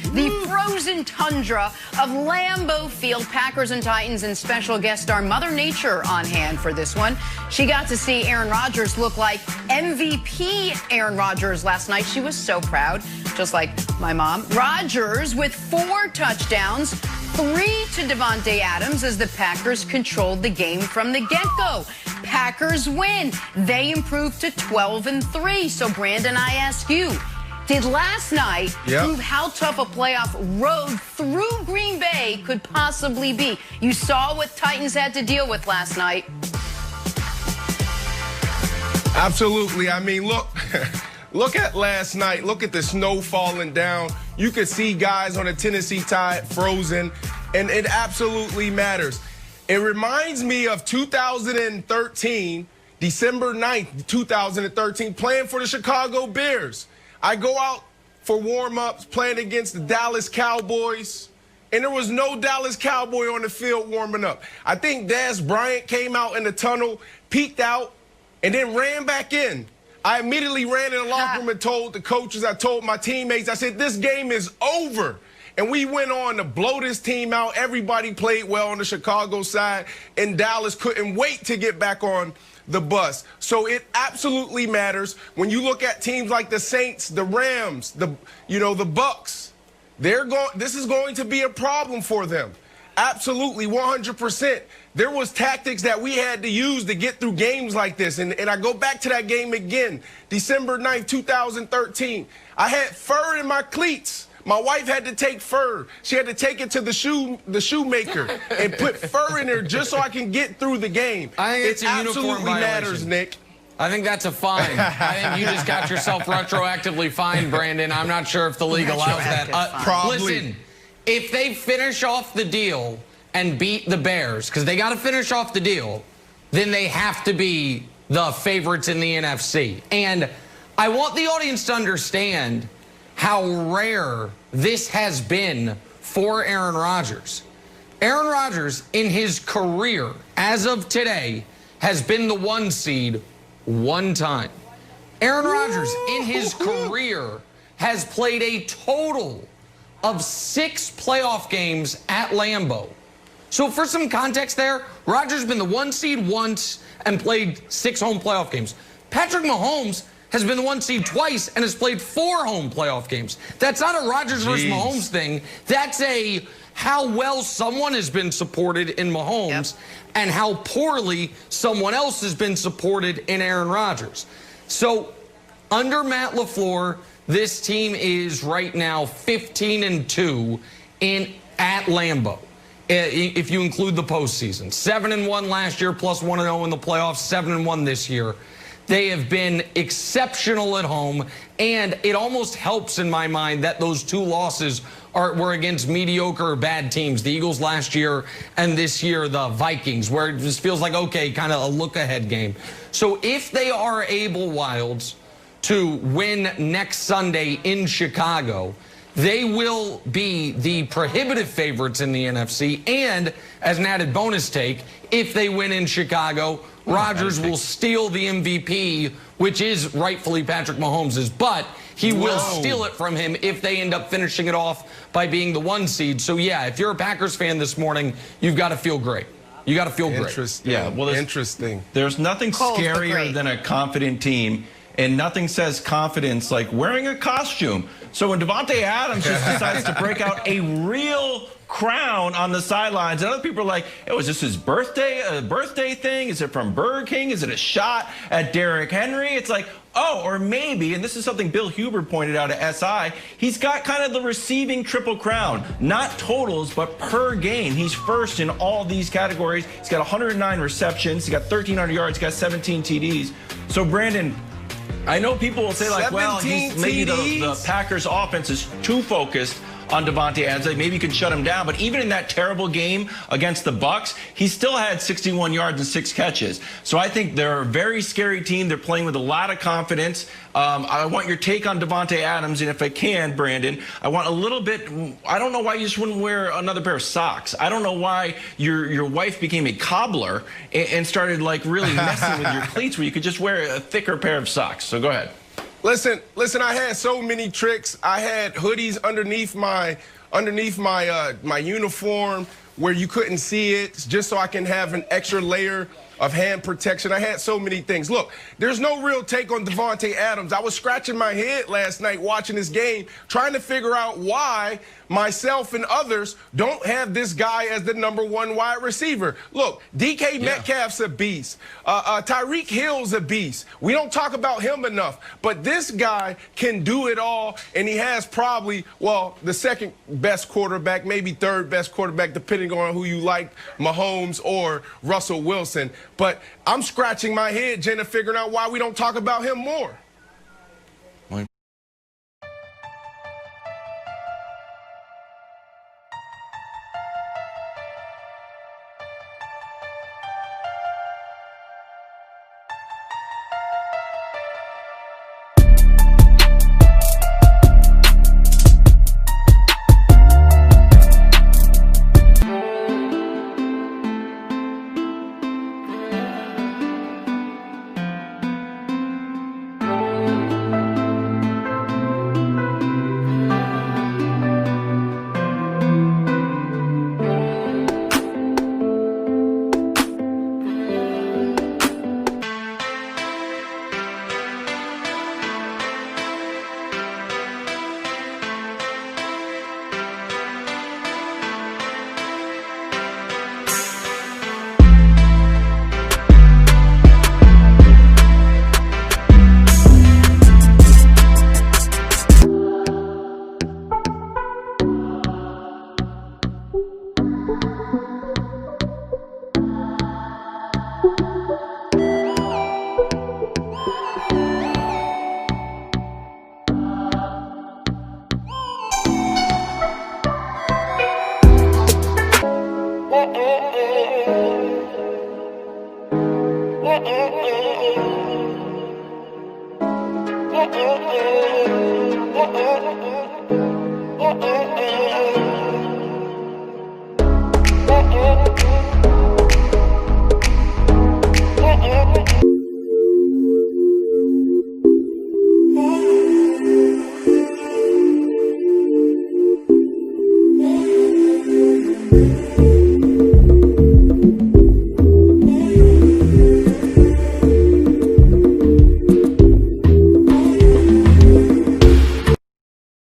Saturday, the frozen tundra of Lambeau Field. Packers and Titans and special guest star Mother Nature on hand for this one. She got to see Aaron Rodgers look like MVP Aaron Rodgers last night. She was so proud, just like my mom. Rodgers with 4 touchdowns, 3 to Davante Adams as the Packers controlled the game from the get-go. Packers win. They improved to 12-3. So, Brandon, I ask you, did last night prove how tough a playoff road through Green Bay could possibly be? You saw what Titans had to deal with last night. Absolutely. I mean, look at last night. Look at the snow falling down. You could see guys on the Tennessee Tide frozen, and it absolutely matters. It reminds me of 2013, December 9th, 2013, playing for the Chicago Bears. I go out for warm-ups playing against the Dallas Cowboys, and there was no Dallas Cowboy on the field warming up. I think Dez Bryant came out in the tunnel, peeked out, and then ran back in. I immediately ran in the locker room and told the coaches, I told my teammates, I said, this game is over. And we went on to blow this team out. Everybody played well on the Chicago side, and Dallas couldn't wait to get back on the bus. So it absolutely matters. When you look at teams like the Saints, the Rams, the Bucks, this is going to be a problem for them. Absolutely, 100%. There was tactics that we had to use to get through games like this. And I go back to that game again, December 9th, 2013. I had fur in my cleats. My wife had to take fur. She had to take it to the shoemaker and put fur in there just so I can get through the game. I think it's a uniform absolutely violation. Matters, Nick. I think that's a fine. I think you just got yourself retroactively fined, Brandon. I'm not sure if the league allows that. Probably. Listen, if they finish off the deal and beat the Bears, because they got to finish off the deal, then they have to be the favorites in the NFC. And I want the audience to understand how rare this has been for Aaron Rodgers. Aaron Rodgers, in his career, as of today, has been the 1 seed 1 time. Aaron Rodgers, in his career, has played a total of 6 playoff games at Lambeau. So for some context there, Rodgers has been the 1 seed once and played 6 home playoff games. Patrick Mahomes has been the 1 seed twice and has played 4 home playoff games. That's not a Rodgers versus Mahomes thing. That's a how well someone has been supported in Mahomes and how poorly someone else has been supported in Aaron Rodgers. So under Matt LaFleur, this team is right now 15-2 at Lambeau, if you include the postseason. 7-1 last year, plus 1-0 in the playoffs, 7-1 this year. They have been exceptional at home, and it almost helps in my mind that those 2 losses were against mediocre or bad teams. The Eagles last year and this year the Vikings, where it just feels like, okay, kind of a look-ahead game. So if they are able, Wilds, to win next Sunday in Chicago, they will be the prohibitive favorites in the NFC. And as an added bonus take, if they win in Chicago, Rodgers will steal the MVP, which is rightfully Patrick Mahomes's, but he will steal it from him if they end up finishing it off by being the 1 seed. So, yeah, if you're a Packers fan this morning, you've got to feel great. You got to feel great. Interesting. Yeah, well, interesting. There's nothing scarier than a confident team, and nothing says confidence like wearing a costume. So when Davante Adams just decides to break out a real crown on the sidelines, and other people are like, oh, is this his birthday, a birthday thing? Is it from Burger King? Is it a shot at Derrick Henry? It's like, oh, or maybe, and this is something Bill Huber pointed out at SI, he's got kind of the receiving triple crown. Not totals, but per game. He's first in all these categories. He's got 109 receptions. He's got 1,300 yards. He's got 17 TDs. So, Brandon, I know people will say, like, well, maybe the Packers' offense is too focused on Davante Adams. Like, maybe you can shut him down. But even in that terrible game against the Bucks, he still had 61 yards and 6 catches. So I think they're a very scary team. They're playing with a lot of confidence. I want your take on Davante Adams. And if I can, Brandon, I want a little bit. I don't know why you just wouldn't wear another pair of socks. I don't know why your wife became a cobbler and started, like, really messing with your cleats where you could just wear a thicker pair of socks. So go ahead. Listen, I had so many tricks. I had hoodies underneath my my uniform where you couldn't see it, just so I can have an extra layer of hand protection. I had so many things. Look, there's no real take on Davante Adams. I was scratching my head last night watching this game, trying to figure out why myself and others don't have this guy as the #1 wide receiver. Look, DK Metcalf's a beast. Tyreek Hill's a beast. We don't talk about him enough. But this guy can do it all, and he has probably, well, the second best quarterback, maybe third best quarterback, depending on who you like, Mahomes or Russell Wilson. But I'm scratching my head, Jenna, figuring out why we don't talk about him more.